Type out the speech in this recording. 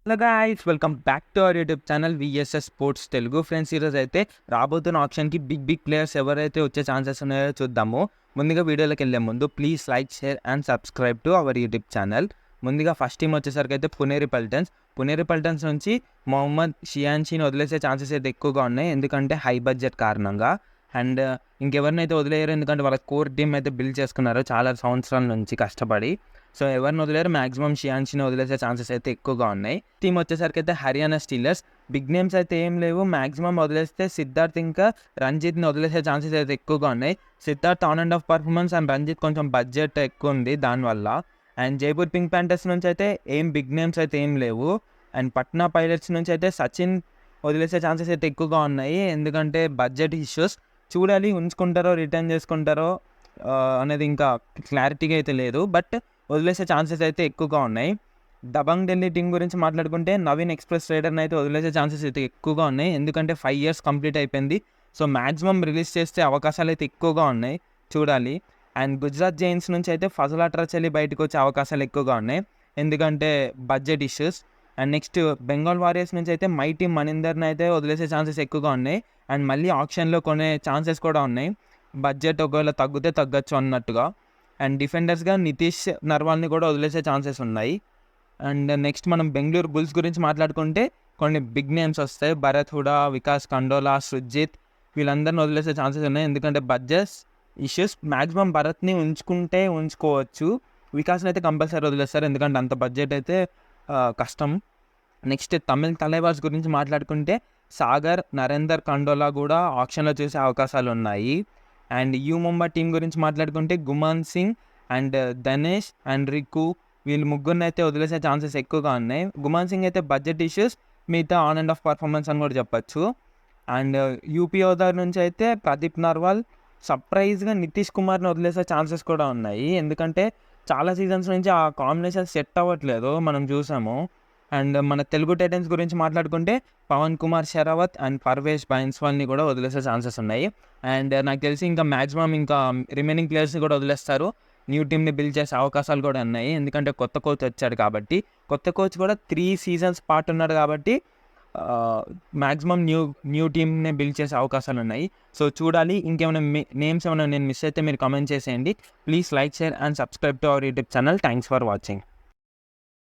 Hello guys, welcome back to our YouTube channel VSS sports Telugu. Friends, ఈరోజు అయితే రాబోతున్న ఆప్షన్కి big players ఎవరైతే వచ్చే ఛాన్సెస్ ఉన్నాయో చూద్దాము. ముందుగా వీడియోలోకి వెళ్ళే ముందు please like, share and subscribe to our YouTube channel. ముందుగా ఫస్ట్ టీం వచ్చేసరికి అయితే పునేరి పల్టన్స్ నుంచి మొహమ్మద్ షియాన్షిని వదిలేసే ఛాన్సెస్ అయితే ఎక్కువగా ఉన్నాయి, ఎందుకంటే హై బడ్జెట్ కారణంగా. అండ్ ఇంకెవరినైతే వదిలేయరు, ఎందుకంటే వాళ్ళ కోర్ టీం అయితే బిల్డ్ చేసుకున్నారు చాలా సంవత్సరాల నుంచి కష్టపడి. సో ఎవరిని వదిలేరు, మ్యాక్సిమం షియాన్షిని వదిలేసే ఛాన్సెస్ అయితే ఎక్కువగా ఉన్నాయి. టీం వచ్చేసరికి అయితే హర్యానా స్టీలర్స్. బిగ్ నేమ్స్ అయితే ఏం లేవు, మ్యాక్సిమం వదిలేస్తే సిద్ధార్థ్ ఇంకా రంజిత్ని వదిలేసే ఛాన్సెస్ అయితే ఎక్కువగా ఉన్నాయి. Siddharth on and off performance and Ranjit కొంచెం బడ్జెట్ ఎక్కువ ఉంది దానివల్ల. అండ్ జైపూర్ పింక్ ప్యాంటర్స్ నుంచి అయితే ఏం బిగ్ నేమ్స్ అయితే ఏం లేవు. అండ్ పట్నా పైలట్స్ నుంచి అయితే సచిన్ వదిలేసే ఛాన్సెస్ అయితే ఎక్కువగా ఉన్నాయి, ఎందుకంటే బడ్జెట్ ఇష్యూస్. చూడాలి ఉంచుకుంటారో రిటర్న్ చేసుకుంటారో అనేది ఇంకా క్లారిటీగా అయితే లేదు, బట్ వదిలేసే ఛాన్సెస్ అయితే ఎక్కువగా ఉన్నాయి. దబంగ్ ఢిల్లీ టీం గురించి మాట్లాడుకుంటే నవీన్ ఎక్స్ప్రెస్ రైడర్ని అయితే వదిలేసే ఛాన్సెస్ అయితే ఎక్కువగా ఉన్నాయి, ఎందుకంటే 5 years కంప్లీట్ అయిపోయింది. సో మ్యాక్సిమం రిలీజ్ చేస్తే అవకాశాలు అయితే ఎక్కువగా ఉన్నాయి, చూడాలి. అండ్ గుజరాత్ జైన్స్ నుంచి అయితే ఫజల్ అట్రాచలి బయటకు వచ్చే అవకాశాలు ఎక్కువగా ఉన్నాయి, ఎందుకంటే budget issues. And next Bengal warriors నుంచి అయితే మై టీం మనిందర్ని అయితే వదిలేసే ఛాన్సెస్ ఎక్కువగా ఉన్నాయి. అండ్ మళ్ళీ ఆప్షన్లో కొనే ఛాన్సెస్ కూడా ఉన్నాయి, బడ్జెట్ ఒకవేళ తగ్గితే తగ్గచ్చు అన్నట్టుగా. అండ్ డిఫెండర్స్గా నితీష్ నర్వాల్ని కూడా వదిలేసే ఛాన్సెస్ ఉన్నాయి. అండ్ నెక్స్ట్ మనం బెంగళూరు బుల్స్ గురించి మాట్లాడుకుంటే కొన్ని బిగ్ నేమ్స్ వస్తాయి, భరత్ హుడా, వికాస్ కండోలా, సృజిత్, వీళ్ళందరిని వదిలేసే ఛాన్సెస్ ఉన్నాయి, ఎందుకంటే బడ్జెట్ ఇష్యూస్. మ్యాక్సిమం భరత్ని ఉంచుకోవచ్చు, వికాస్ని అయితే కంపల్సరీ వదిలేస్తారు, ఎందుకంటే అంత బడ్జెట్ అయితే కష్టం. నెక్స్ట్ తమిళ్ తలైవార్స్ గురించి మాట్లాడుకుంటే సాగర్, నరేందర్ కండోలా కూడా ఆప్షన్లో చూసే అవకాశాలు ఉన్నాయి. అండ్ ముంబై టీం గురించి మాట్లాడుకుంటే గుమాన్ సింగ్ అండ్ ధనేష్ అండ్ రికు, వీళ్ళు ముగ్గురిని అయితే వదిలేసే ఛాన్సెస్ ఎక్కువగా ఉన్నాయి. గుమాన్ సింగ్ అయితే బడ్జెట్ ఇష్యూస్, మిగతా ఆన్ అండ్ ఆఫ్ పర్ఫార్మెన్స్ అని కూడా చెప్పచ్చు. అండ్ యూపీ ఓదార్ నుంచి అయితే ప్రదీప్ నర్వాల్, సర్ప్రైజ్గా నితీష్ కుమార్ని వదిలేసే ఛాన్సెస్ కూడా ఉన్నాయి, ఎందుకంటే చాలా సీజన్స్ నుంచి ఆ కాంబినేషన్ సెట్ అవ్వట్లేదు, మనం చూసాము. అండ్ మన తెలుగు టైటన్స్ గురించి మాట్లాడుకుంటే పవన్ కుమార్ షెరావత్ అండ్ పర్వేష్ బైన్స్వాల్ని కూడా వదిలేసే ఛాన్సెస్ ఉన్నాయి. అండ్ నాకు తెలిసి ఇంకా మ్యాక్సిమం ఇంకా రిమైనింగ్ ప్లేయర్స్ని కూడా వదిలేస్తారు, న్యూ టీమ్ని బిల్డ్ చేసే అవకాశాలు కూడా ఉన్నాయి, ఎందుకంటే కొత్త కోచ్ వచ్చాడు కాబట్టి. కొత్త కోచ్ కూడా 3 seasons పాటు ఉన్నాడు కాబట్టి మ్యాక్సిమం న్యూ టీమ్ని బిల్డ్ చేసే అవకాశాలు ఉన్నాయి. సో చూడాలి, ఇంకేమైనా నేమ్స్ ఏమైనా నేను మిస్ అయితే మీరు కామెంట్ చేసేయండి. Please like, share and subscribe to our YouTube channel. Thanks for watching.